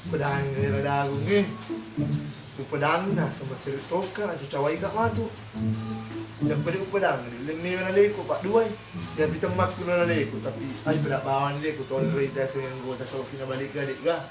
Pedang rada aku ni. Ku pedang na sama sir toka aja cawai kak matu. Dak pada ku pedang ni. Lem ni mana leku pak duai. Dia bita mak ku na leku tapi ai bedak bawan leku tol rita yang gua tak kalau kena balik ke adik gah.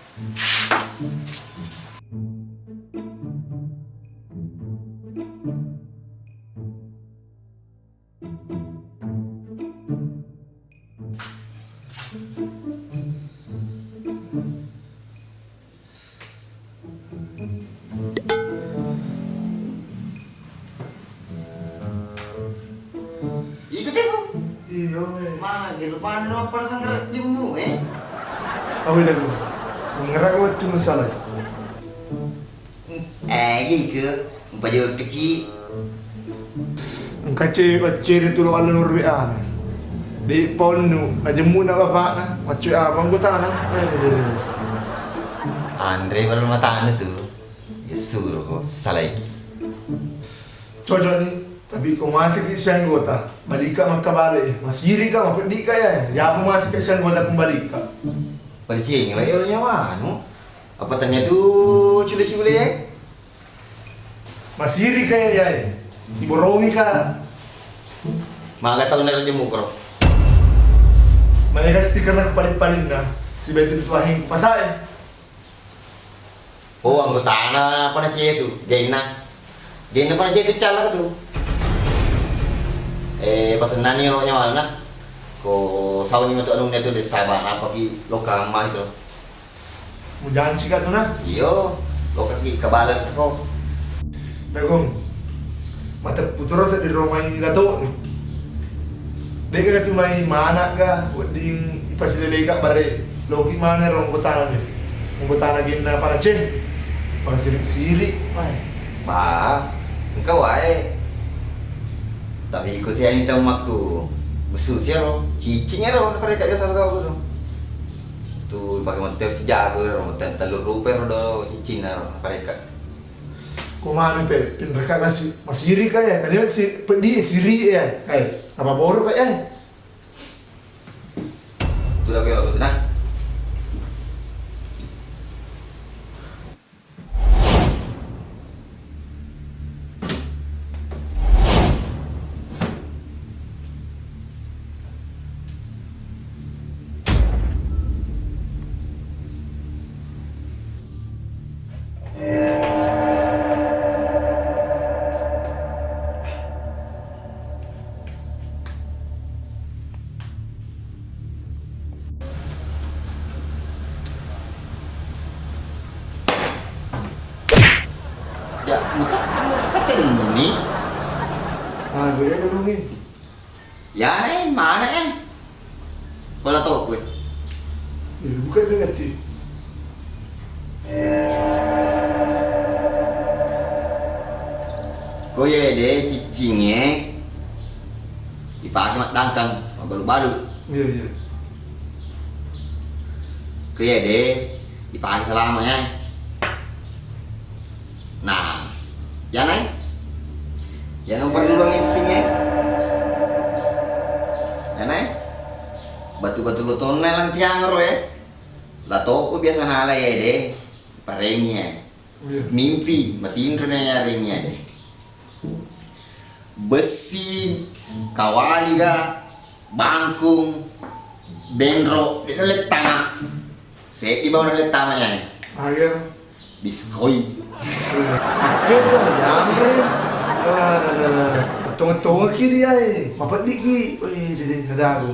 Di depan rumah persangka jemu Awil aku. Mengerak aku cuma salah. gitu pada teki Engkace pacere tu lo alun WA. Di ponu ajemu nak bapak na. Macu abang gua tangan. Andre baru mata anu tuh ya suruh kok salah iki Cocok ni. Tapi kau masih ke siang gota. Balik ka makabale. Masiri ka mapedi ka ya. Ya apa masih ke siang gota kembali ka. pada cing bae lo nyawa anu apa tanya tuh cule-cule ya Masiri ka ya. Iboromi ka. maga tahu nero jemu kro Mereka stiker nak paling-paling na. Si betul tu ahing pasai. oh anggota anak apa na cie tuh Jaina apa na cie kecala tuh pas nani lo nyawa na ko sauni matu anu neto de sabah apa ki lokal mah itu Mu jangan cika tu na. iyo lokal ki kabalan ko Bagong. Mata putro sa di rumah ini lato. Deka ka tu mai mana ka wading ipasilele ka bare loki mana rong kotana ni. Mong kotana gin na para che. Para siri-siri. Ai. ba engkau wae tapi ikut saya ini tahu makku besu sih lo cicing ya lo mereka dia salah kau tuh pakai motor sejago lo telur rupiah lo cicing lo mereka Kumano pe pinraka ka si masiri ka ya. Kanya si pedi siri ya. Kai. Apa boru ka ya? tuh lagi lo nah ya muka ketemu Ah, gue ya nungguin. ya mana kalau tau gue Ya bukan negatif. gue ya deh cicingnya dipakai mak dangkang baru-baru Iya iya. gue ya deh dipakai selama ya nah jangan Jangan perlu ngincingnya. Enak? Batu-batu lo tonel lang tiang ro ya. Lato ko biasa nala ya deh. Parengnya. Mimpi matindro na nyarinya deh. Besi, kawali ga, bangkung, benro, dinalit tama. Saya ibaw nalit tama yan. Ayo. Biskoy. Gitu, jamre. Tunggu-tunggu ki dia mapat diki. Wih, dede nadago.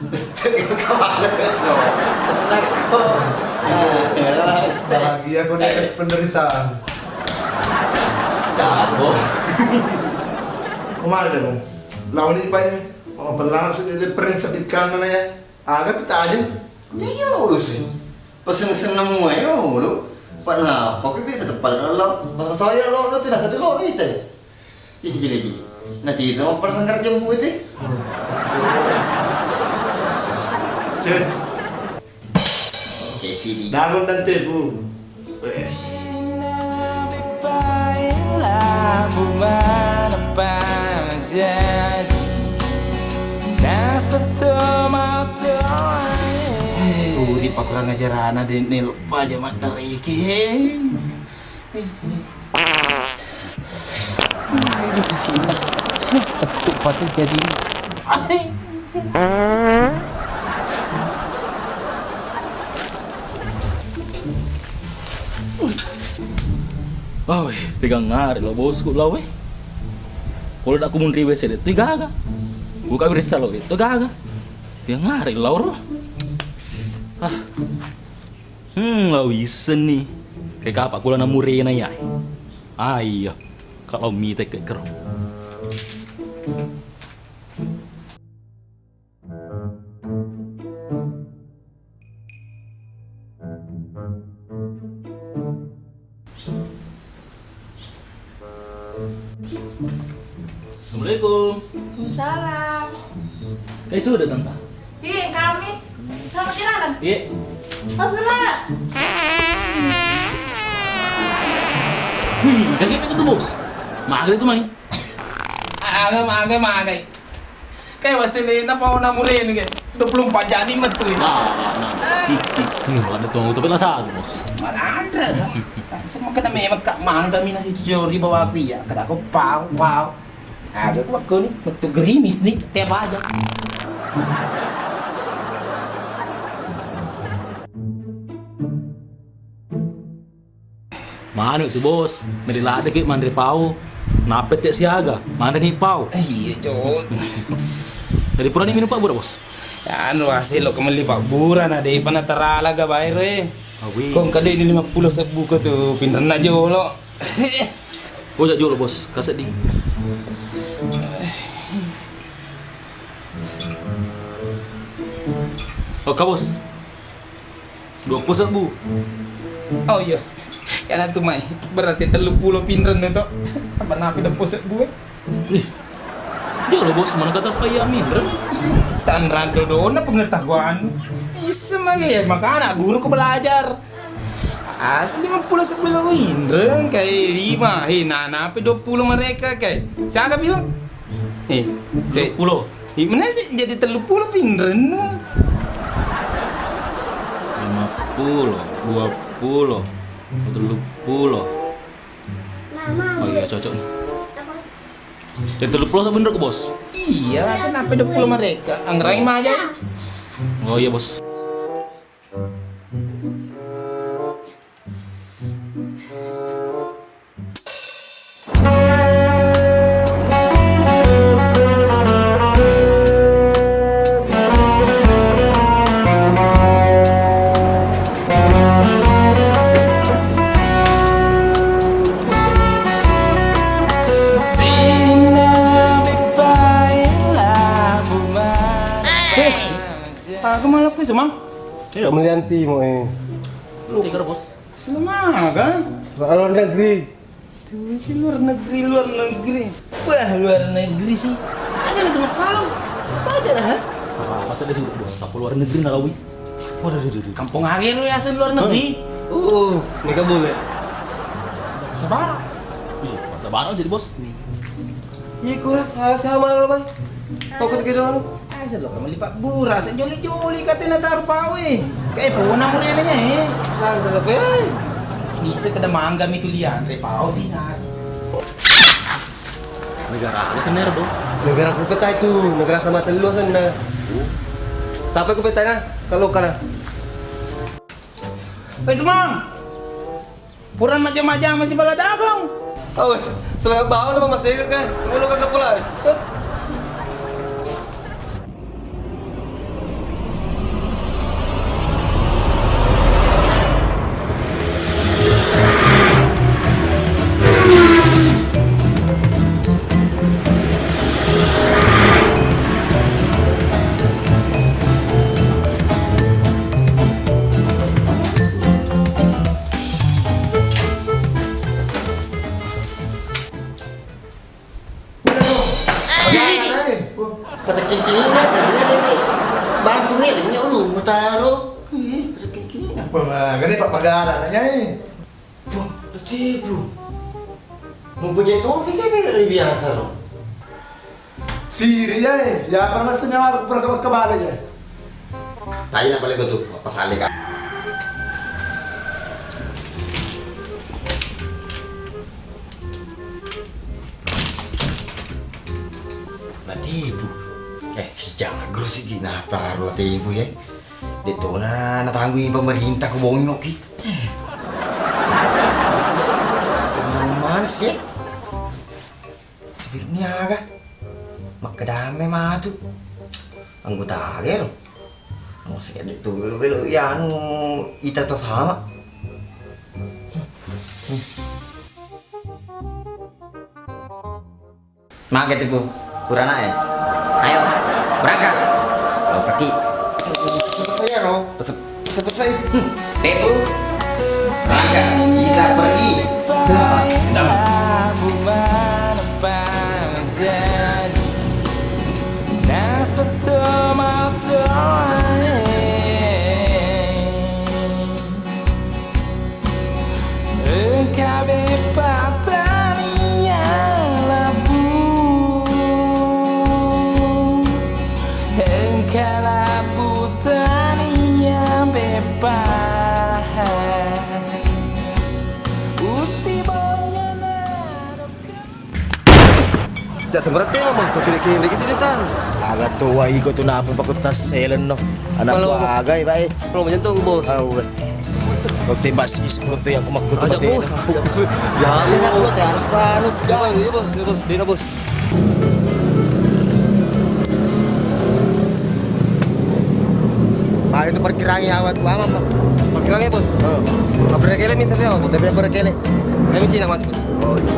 Jadi kawala no. Tenang ko. Bahagia aku dengan penderitaan. Dago. Kemana deh, Bang? Lawan ini pak ya. Mau belang sendiri prinsipkan mana ya? Agak kita aja. Ya lu sih. Pesen-pesen nemu ya lu. Pernah, pokoknya kita tetap pada lo. Masa saya lo tidak ada lo itu. Jadi lagi. Nanti itu mau persen kerja mu itu. Cheers. Oke sih. Bangun dan tebu. Di pakuran ngajaran ada lupa aja mak dari iki. Kasih lah. Betul patut jadi. Oh, tigang ngari lo bosku lo weh. Kalau aku mau WC deh, tiga aga. Buka berita lo itu gaga. Tigang ngari lo ro. Ah, lo isen nih. Kayak apa? Kula namuri na ya. Ayo, kalau mite ke kero. Assalamualaikum. Waalaikumsalam. Kayak sudah tante. Iya, kami. Selamat jalan. Iya. Masalah. Kaki apa itu bos? Mager itu main. Magai. Kayak wasilin apa namurin gitu. 24 jadi metu. Nah. Ini malah ada tuang tapi lah saat bos. Mana ada? Semua kena memang kak mangga mina si Jori bawa aku ya. Kada aku pau. Agak aku nih metu gerimis nih tiap aja. Mana itu bos? Merila ada kayak mandiri pau. Napet ya siaga. Mana nih pau? Iya cok. Dari pura nih minum pak bura bos. Ya anu hasil lo kemali pak buran ada ipan terala ga bayar Awi. Kong kali ini 50 sebuku tuh pinter aja lo. Oh jak jual bos. Kaset di. Oh kak bos. 20 bu. Oh iya. Ya nanti mai berarti 30 pinter itu. Apa napi 20 sebuku? Nih. Dia lo bos mana kata pak ya mindra. Tan rado dona pengetahuan. Isa ya makanya guru ku belajar. Asli 50 sebelum indreng kayak 5. Nana apa 20 mereka kayak. Siapa bilang? Saya 20. Gimana sih jadi 30 pinren? 50, 20, 30. Oh iya cocok nih. Jadi 30 sama bener ke bos? Iya, kenapa 20 mereka? Anggrek mah aja. Oh iya bos. Aku malah kuis emang. Iya Melianti mau lu tiga bos. Selama kan? luar negeri. Tuh si luar negeri. Wah luar negeri sih. Ada itu masalah. Ada lah. Apa saja sih bos? Apa luar negeri narawi? Waduh. Kampung akhir lu ya asal luar negeri. Nikah boleh. Sabar. Ih, masa banget jadi bos? Nih, Iko sama lo bay. Fokus ke doon. Ay, sa lo ka malipat buras. Joli-joli ka tinatar pa eh. Kaya po na mo rin niya eh. Lang ka pa ay. Nisa ka na manggami tulian. Repao sinas. Negara ano sebenarnya dong? Negara ko patay tu, negara sama telusan na. Sampai ko patay na, kalau ka na. Ay, sumang! Puran macam-macam masih bala dagang. Oh, selamat bawa naman masih ka. Mulo ka pula. Patakin kini na sabi na din. Bago nga din niya ulo mutaro. Patakin kini na. Gani pak magala na niya eh. Bro, dati bro. Mau punya itu kayak biasa loh. Siri ya eh. Ya pernah senyawa berkebal aja. Tanya na pala ko tuh, pasali ka. Latibu. Si Jagro si ginatar latibu ya. Dito na natanggo yung pemerintah ko bonyok ki. Manis ya. Tapi niaga. Makadami matu. Anggota aja loh. Masih ada tuh, kalau yang ita tuh sama. Maget ibu, kurang ya. Ayo, berangkat. Kalau kaki, cepet saya loh, cepet saya. Tebu, berangkat. Kita pergi. Jak sebenarnya tema mas tuh kiri kiri sini tar. Agak tua iko tuh napa fakultas selen no. Anak Kalau- gua agak baik. Belum menyentuh bos. Tahu gue. Kau tembak sis kau tuh yang kumak Ajak bos, ajak bos. Ya Lihat gua teh harus banut Iya bos, gas. iya bos, iya bos, Dina bos. Ah itu perkiraan awat tuh ama Pak. Parkirnya bos. Parkirnya kele misalnya bos. Tapi berkele. Kami Cina mati bos. Oh iya.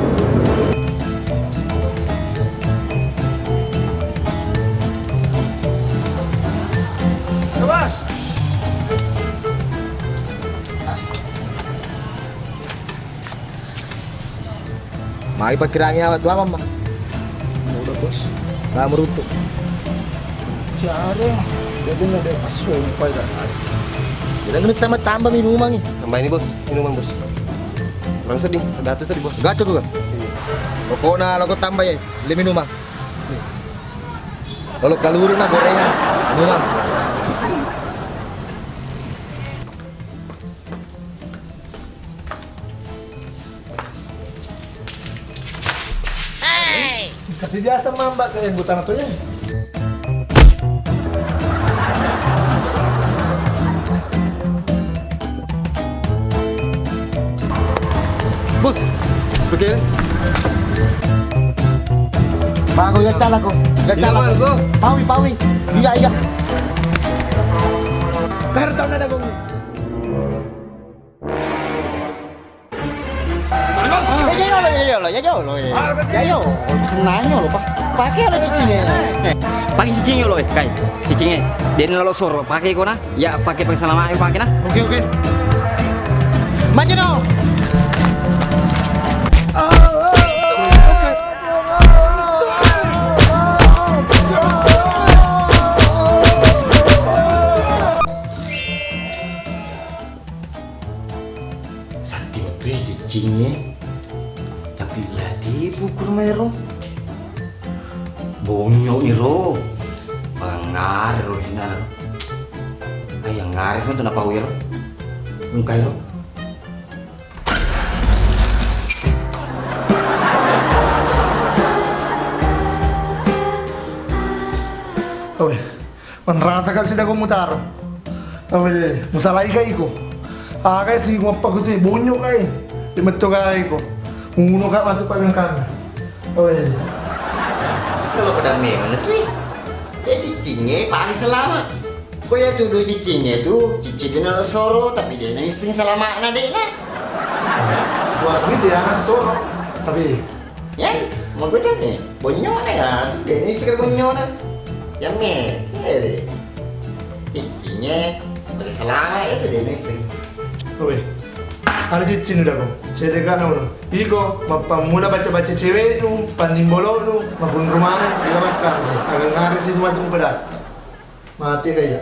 Bos. Mai perkiraan awat tuh ama Pak. Udah bos. Saya merutuk. Cara. Jadi nggak ada masuk apa ya? Jadi kena tambah minuman nih. Tambah ini bos, minuman bos. Kurang sedih, ada hati sedih bos. Gak cukup. Pokoknya lo kau tambah ya, beli minuman. Kalau kalori na gorengan, minuman. Kasi biasa mamba kayak butan atau ya. Bos, begini. Bago ya cala ko. Ya cala. Minuman ko. Pawi. Iya. Pero tahu na dagong. Ya yo. Kenanya lo pak. Pakai lagi cingnya. Pakai cicingnya loh, kai. Cicingnya. Dia nalo sor, pakai kau na? Ya pakai pengsalama, pakai na? Oke. Maju dong. Sakti waktu cicingnya. Tapi lah di bukur merong. Bonyok nih ro. Pengaruh ro di sini ro. Ayang ngaris kan kenapa wir? Muka ro. Oke, menrasakan sih aku mutar. Oke, musalai kai ko. Kaya si ngapa ko sih bonyok kai. Dimeto kai ko. Nguno ka matu pagangkan. Oke. Kalau pada memang tuh, ya cicingnya paling selamat. Kau ya tuh dua cicingnya tuh, cicingnya soro tapi dia nangis selamat nadena. Buat gitu ya, soro. Tapi Ya, mau gue tanya, bonyok ya, tuh dia nangis sekali bonyok na. Yang ya deh, cicingnya paling selamat itu dia nangis. oke. Ada cicing udah kok. Saya dekat nama. Iko, mula baca-baca cewek nu, panding bolo nu, magun rumahan, dia makan. Agak ngaris sih macam pedat. Mati kayaknya.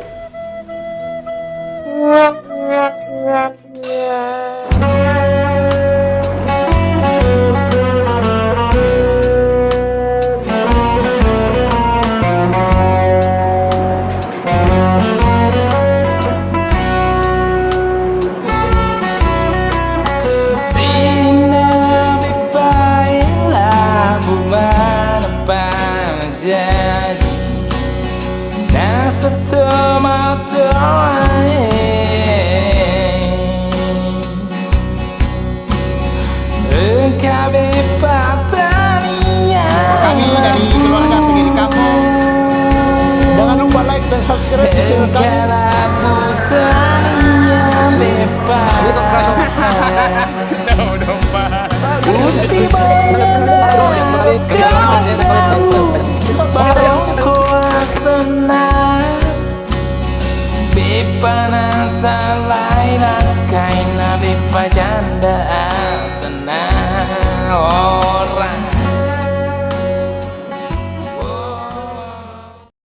Kami dari keluarga segini kampung. Jangan lupa like dan subscribe di channel Janda senang.